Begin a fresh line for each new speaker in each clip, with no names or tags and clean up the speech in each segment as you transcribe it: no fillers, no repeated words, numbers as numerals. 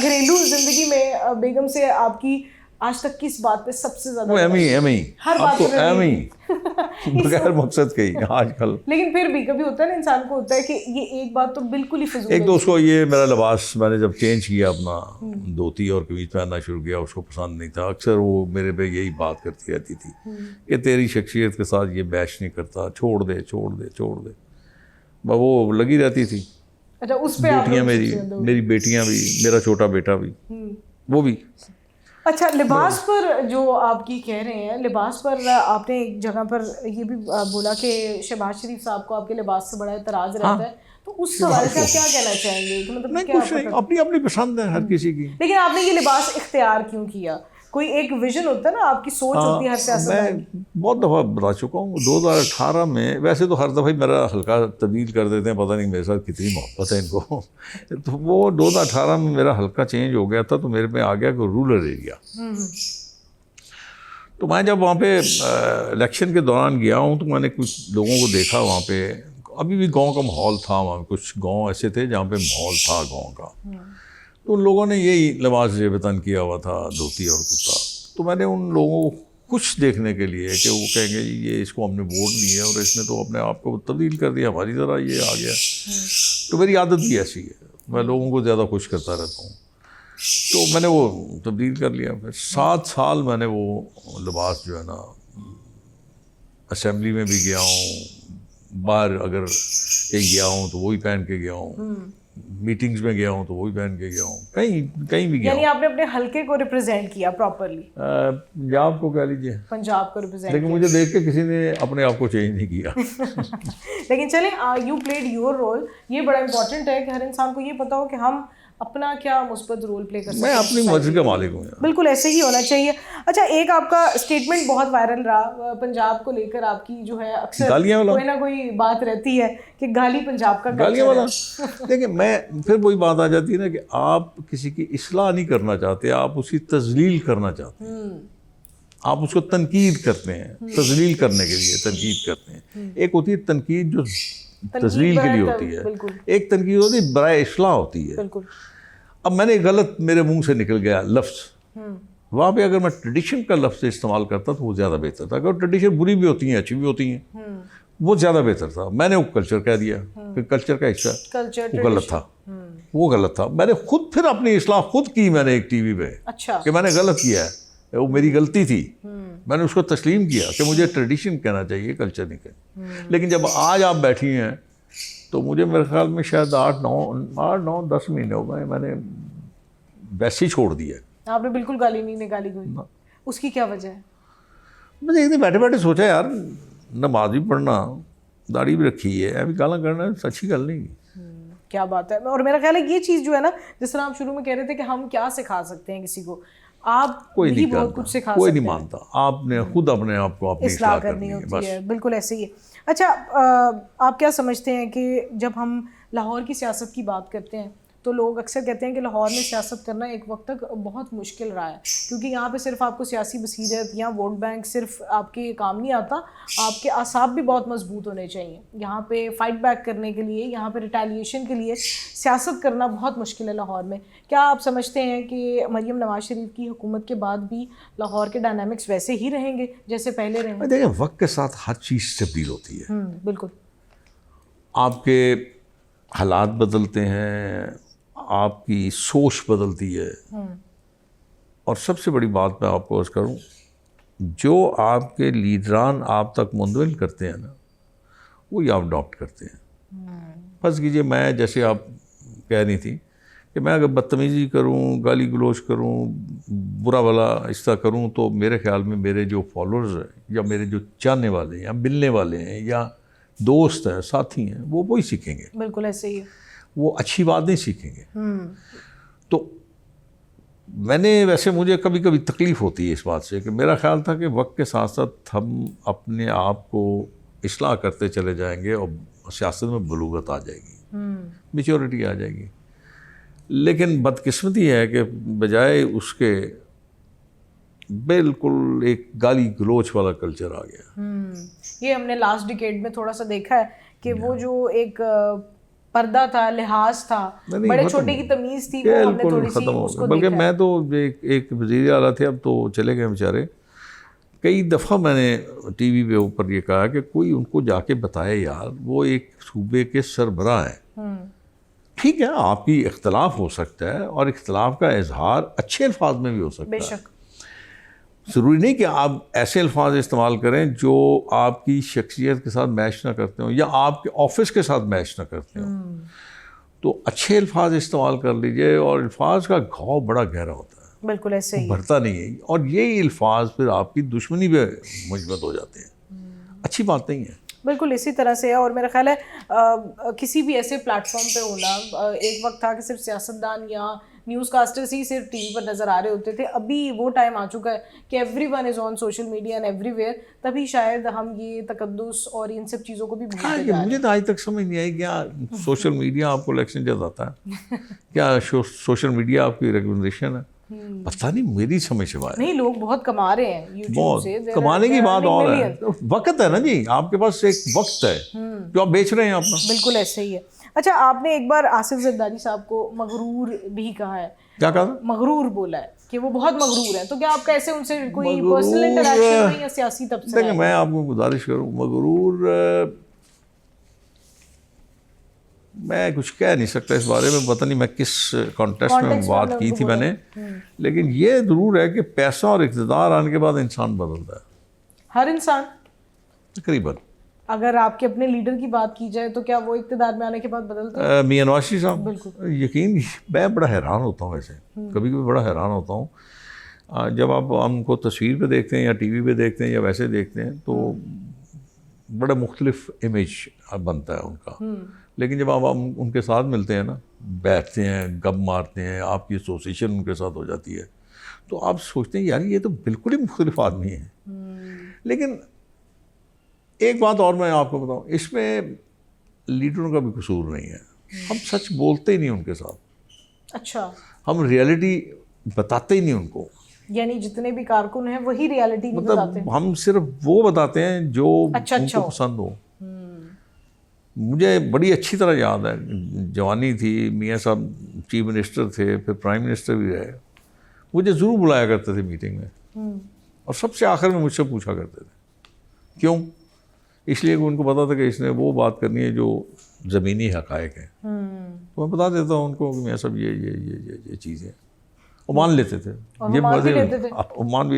گھریلو زندگی میں بیگم سے آپ کی آج تک کس بات پہ سب سے زیادہ؟ ہر بات
بغیر مقصد کے آج کل.
لیکن پھر بھی کبھی ہوتا ہے نا انسان کو ہوتا ہے کہ یہ ایک بات تو بالکل ہی فضول.
ایک تو اس کو یہ میرا لباس میں نے جب چینج کیا اپنا دھوتی اور قمیض پہننا شروع کیا اس کو پسند نہیں تھا. اکثر وہ میرے پہ یہی بات کرتی رہتی تھی کہ تیری شخصیت کے ساتھ یہ بیش نہیں کرتا, چھوڑ دے چھوڑ دے چھوڑ دے. وہ لگی رہتی تھی.
اچھا اس پہ
بیٹیاں میری بیٹیاں بھی, میرا چھوٹا بیٹا بھی, وہ بھی.
اچھا لباس پر جو آپ کی کہہ رہے ہیں, لباس پر آپ نے ایک جگہ پر یہ بھی بولا کہ شہباز شریف صاحب کو آپ کے لباس سے بڑا اعتراض رہتا ہے, تو اس حوالے سے آپ کیا کہنا چاہیں گے؟ مطلب
کچھ نہیں, اپنی اپنی پسند ہے ہر کسی کی.
لیکن آپ نے یہ لباس اختیار کیوں کیا؟ کوئی ایک ویژن ہوتا ہے نا, آپ کی سوچ ہوتی ہے ہر سیاستدان کی.
میں بہت دفعہ بتا چکا ہوں, 2018 میں ویسے تو ہر دفعہ میرا حلقہ تبدیل کر دیتے ہیں, پتہ نہیں میرے ساتھ کتنی محبت ہے ان کو. تو وہ 2018 میں میرا حلقہ چینج ہو گیا تھا, تو میرے میں آ گیا کہ رورل ایریا. تو میں جب وہاں پہ الیکشن کے دوران گیا ہوں تو میں نے کچھ لوگوں کو دیکھا وہاں پہ. ابھی بھی گاؤں کا ماحول تھا وہاں, کچھ گاؤں ایسے تھے جہاں پہ ماحول تھا گاؤں کا. تو ان لوگوں نے یہی لباس وطن کیا ہوا تھا, دھوتی اور کرتا. تو میں نے ان لوگوں کو خوش دیکھنے کے لیے کہ وہ کہیں گے یہ اس کو ہم نے ووٹ دیے اور اس نے تو اپنے آپ کو تبدیل کر دیا, ہماری طرح یہ آ گیا. تو میری عادت بھی ایسی ہے, میں لوگوں کو زیادہ خوش کرتا رہتا ہوں. تو میں نے وہ تبدیل کر لیا. پھر 7 سال میں نے وہ لباس جو ہے نا, اسمبلی میں بھی گیا ہوں, باہر اگر کہیں گیا ہوں تو وہی پہن کے گیا ہوں, میٹنگز میں گیا ہوں تو وہی پہن کے گیا ہوں, کہیں بھی گیا ہوں.
یعنی آپ نے اپنے حلقے کو ریپرزینٹ کیا پراپرلی,
پنجاب کو کہہ لیجیے,
پنجاب کو ریپرزینٹ.
لیکن مجھے دیکھ کے کسی نے اپنے آپ کو چینج نہیں کیا.
لیکن چلیں, یو پلیڈ یور رول. یہ بڑا امپورٹنٹ ہے کہ ہر انسان کو یہ پتا ہو کہ ہم اپنا کیا مثبت رول پلے کر سکتے ہیں.
میں اپنی مرضی کا مالک ہوں.
بالکل ایسے ہی ہونا چاہیے. اچھا ایک آپ کا اسٹیٹمنٹ بہت وائرل رہا پنجاب کو لے کر, آپ کی جو ہے اکثر کوئی نہ کوئی بات رہتی ہے کہ گالی پنجاب کا
گالیاں والا. دیکھیں میں پھر وہی بات آ جاتی ہے نا کہ آپ کسی کی اصلاح نہیں کرنا چاہتے, آپ اس کی تذلیل کرنا چاہتے ہیں. آپ اس کو تنقید کرتے ہیں, تذلیل کرنے کے لیے تنقید کرتے ہیں. ایک ہوتی ہے تنقید جو تذلیل کے لیے ہوتی ہے, ایک تنقید ہوتی ہے برائے اصلاح ہوتی ہے. اب میں نے غلط میرے منہ سے نکل گیا لفظ, وہاں پہ اگر میں ٹریڈیشن کا لفظ استعمال کرتا تو وہ زیادہ بہتر تھا. اگر ٹریڈیشن بری بھی ہوتی ہیں اچھی بھی ہوتی ہیں, وہ زیادہ بہتر تھا. میں نے وہ کلچر کہہ دیا کہ کلچر کا حصہ وہ غلط تھا, وہ غلط تھا. میں نے خود پھر اپنی اصلاح خود کی, میں نے ایک ٹی وی پہ کہ میں نے غلط کیا ہے, وہ میری غلطی تھی. میں نے اس کو تسلیم کیا کہ مجھے ٹریڈیشن کہنا چاہیے, کلچر نہیں کہنا. لیکن جب آج آپ بیٹھی ہیں تو مجھے میرے خیال میں شاید 8-9-10 مہینے ہو گئے, میں نے ویسے ہی چھوڑ دیا.
آپ نے بالکل گالی نہیں نکالی کوئی؟ اس کی کیا وجہ ہے؟
میں نے ایک دن بیٹھے بیٹھے سوچا یار نماز بھی پڑھنا, داڑھی بھی رکھی ہے, ابھی گالا کرنا اچھی گل نہیں.
کیا بات ہے. اور میرا خیال ہے یہ چیز جو ہے نا, جس طرح آپ شروع میں کہہ رہے تھے کہ ہم کیا سکھا سکتے ہیں کسی کو, آپ بھی بہت کچھ سکھا سکتے ہیں.
کوئی نہیں مانتا, آپ نے خود اپنے آپ کو اپنی اصلاح کرنی
ہوتی ہے. بالکل ایسے ہی ہے. اچھا آپ کیا سمجھتے ہیں کہ جب ہم لاہور کی سیاست کی بات کرتے ہیں تو لوگ اکثر کہتے ہیں کہ لاہور میں سیاست کرنا ایک وقت تک بہت مشکل رہا ہے, کیونکہ یہاں پہ صرف آپ کو سیاسی بصیرت یا ووٹ بینک صرف آپ کے کام نہیں آتا, آپ کے اعصاب بھی بہت مضبوط ہونے چاہیے. یہاں پہ فائٹ بیک کرنے کے لیے, یہاں پہ ریٹیلیشن کے لیے سیاست کرنا بہت مشکل ہے لاہور میں. کیا آپ سمجھتے ہیں کہ مریم نواز شریف کی حکومت کے بعد بھی لاہور کے ڈائنامکس ویسے ہی رہیں گے جیسے پہلے رہے؟
دیکھیں وقت کے ساتھ ہر چیز تبدیل ہوتی ہے.
بالکل.
آپ کے حالات بدلتے ہیں, آپ کی سوچ بدلتی ہے, اور سب سے بڑی بات میں آپ کو عرض کروں, جو آپ کے لیڈران آپ تک منتقل کرتے ہیں نا, وہی آپ اڈاپٹ کرتے ہیں. فرض کیجیے میں جیسے آپ کہہ رہی تھی کہ میں اگر بدتمیزی کروں, گالی گلوچ کروں, برا بھلا اس طرح کروں, تو میرے خیال میں میرے جو فالوورز ہیں یا میرے جو چاہنے والے ہیں یا ملنے والے ہیں یا دوست ہیں, ساتھی ہیں, وہ وہی سیکھیں گے.
بالکل ایسے ہی ہے.
وہ اچھی بات نہیں سیکھیں گے. تو میں نے ویسے مجھے کبھی کبھی تکلیف ہوتی ہے اس بات سے کہ میرا خیال تھا کہ وقت کے ساتھ ساتھ ہم اپنے آپ کو اصلاح کرتے چلے جائیں گے اور سیاست میں بلوغت آ جائے گی, میچورٹی آ جائے گی. لیکن بدقسمتی ہے کہ بجائے اس کے بالکل ایک گالی گلوچ والا کلچر آ گیا.
یہ ہم نے لاسٹ ڈیکیڈ میں تھوڑا سا دیکھا ہے کہ وہ جو ایک پردہ تھا, لحاظ تھا, بڑے چھوٹے کی تمیز تھی, وہ ہم نے تھوڑی سی اس کو
بلکہ میں تو ایک وزیر اعلیٰ تھے, اب تو چلے گئے بیچارے, کئی دفعہ میں نے ٹی وی پہ اوپر یہ کہا کہ کوئی ان کو جا کے بتائے یار, وہ ایک صوبے کے سربراہ ہیں, ٹھیک ہے آپ کی اختلاف ہو سکتا ہے اور اختلاف کا اظہار اچھے الفاظ میں بھی ہو سکتا ہے,
بے شک,
ضروری نہیں کہ آپ ایسے الفاظ استعمال کریں جو آپ کی شخصیت کے ساتھ میچ نہ کرتے ہوں یا آپ کے آفس کے ساتھ میچ نہ کرتے ہوں, تو اچھے الفاظ استعمال کر لیجئے, اور الفاظ کا گھاؤ بڑا گہرا ہوتا ہے,
بالکل ایسے ہی
بھرتا نہیں ہے, اور یہی الفاظ پھر آپ کی دشمنی پہ مثبت ہو جاتے ہیں, اچھی بات نہیں ہے.
بالکل اسی طرح سے ہے. اور میرا خیال ہے کسی بھی ایسے پلیٹ فارم پہ ہونا, ایک وقت تھا کہ صرف سیاستدان یا نیوز کاسٹرز ہی صرف ٹی وی پر نظر آ رہے ہوتے تھے, ابھی وہ ٹائم آ چکا ہے کہ every one is on social media and every where, تبھی شاید ہم یہ تقدس اور ان سب چیزوں کو بھی بھولتے جا رہے ہیں.
مجھے تو آج تک سمجھ نہیں آئی کیا سوشل میڈیا آپ کو الیکشن جتاتا ہے, کیا سوشل میڈیا آپ کی ریکمنڈیشن ہے, پتہ نہیں, میری سمجھ سے باہر.
نہیں, لوگ بہت کما رہے ہیں یوٹیوب سے,
کمانے کی بات اور ہے, وقت ہے نا جی, آپ کے پاس ایک وقت ہے جو آپ بیچ رہے ہیں اپنا.
بالکل ایسے ہی ہے. اچھا, آپ نے ایک بار آصف زرداری صاحب کو مغرور بھی کہا ہے,
کیا کہا,
مغرور بولا ہے کہ وہ بہت مغرور ہیں, تو کیا آپ کا ایسے ان سے کوئی پرسنل انٹریکشن ہے یا سیاسی تبصرہ؟
دیکھیں میں آپ کو گزارش کروں, مغرور میں کچھ کہہ نہیں سکتا اس بارے میں, پتہ نہیں میں کس کانٹیکسٹ میں بات کی تھی میں نے, لیکن یہ ضرور ہے کہ پیسہ اور اقتدار آنے کے بعد انسان بدلتا ہے,
ہر انسان
تقریباً.
اگر آپ کے اپنے لیڈر کی بات کی جائے تو کیا وہ اقتدار میں آنے کے بعد بدلتے ہیں؟
میاں نواز شریف صاحب,
بالکل,
یقین, میں بڑا حیران ہوتا ہوں, ویسے کبھی کبھی بڑا حیران ہوتا ہوں جب آپ ہم کو تصویر پہ دیکھتے ہیں یا ٹی وی پہ دیکھتے ہیں یا ویسے دیکھتے ہیں, تو بڑا مختلف امیج بنتا ہے ان کا, لیکن جب آپ ان کے ساتھ ملتے ہیں نا, بیٹھتے ہیں, گپ مارتے ہیں, آپ کی ایسوسیشن ان کے ساتھ ہو جاتی ہے, تو آپ سوچتے ہیں یار یہ تو بالکل ہی مختلف آدمی ہیں. لیکن ایک بات اور میں آپ کو بتاؤں, اس میں لیڈروں کا بھی قصور نہیں ہے, ہم سچ بولتے ہی نہیں ان کے ساتھ.
اچھا,
ہم ریالٹی بتاتے ہی نہیں ان کو,
یعنی جتنے بھی کارکن ہیں وہی ریالٹی نہیں بتاتے,
مطلب ہم صرف وہ بتاتے ہیں جو ان کو پسند ہو. مجھے بڑی اچھی طرح یاد ہے, جوانی تھی, میاں صاحب چیف منسٹر تھے, پھر پرائم منسٹر بھی رہے, مجھے ضرور بلایا کرتے تھے میٹنگ میں, اور سب سے آخر میں مجھ سے پوچھا کرتے تھے کیوں, اس لیے کہ ان کو پتا تھا کہ اس نے وہ بات کرنی ہے جو زمینی حقائق ہیں. تو میں بتا دیتا ہوں ان کو کہ میاں صاحب یہ چیزیں, وہ مان لیتے تھے, یہ مان بھی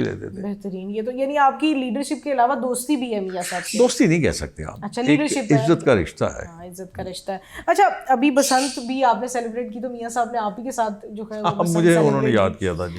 لیتے تھے.
بہترین. یہ تو یعنی آپ کی لیڈرشپ کے علاوہ دوستی بھی ہے میاں صاحب سے؟
دوستی نہیں کہہ سکتے آپ,
اچھا, لیڈرشپ,
عزت کا رشتہ ہے.
ہاں, عزت کا رشتہ ہے. اچھا, ابھی بسنت بھی آپ نے سیلیبریٹ کی, تو میاں صاحب نے آپ ہی کے ساتھ جو ہے
مجھے انہوں نے یاد کیا تھا جی.